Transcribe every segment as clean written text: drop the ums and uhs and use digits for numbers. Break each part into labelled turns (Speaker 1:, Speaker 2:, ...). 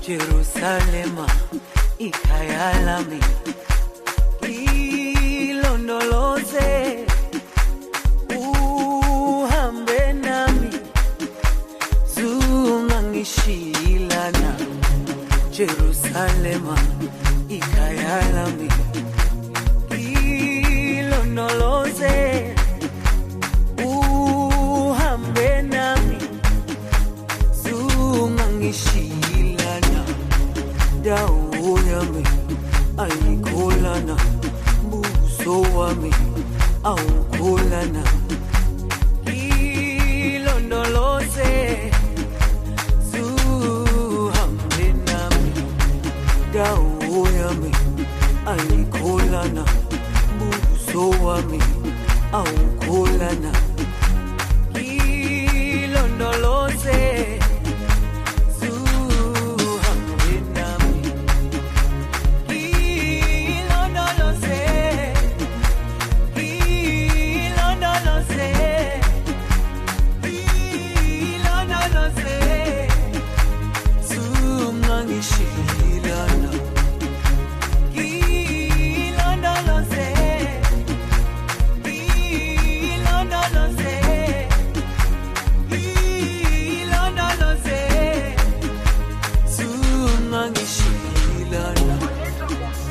Speaker 1: Jerusalema ikhaya lami ilondoloze uhambe nami zungangishilana Jerusalema ikhaya lami ilondoloze uhambe nami zungangishilana dawo yami ayikholana buso wami awukholana ilondoloze zuhambe nami dawo yami ayikholana buso wami awukholana ilondoloze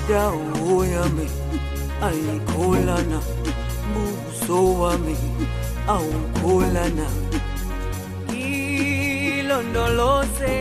Speaker 1: dawo yami ayikholana buso wami awukholana ilondoloze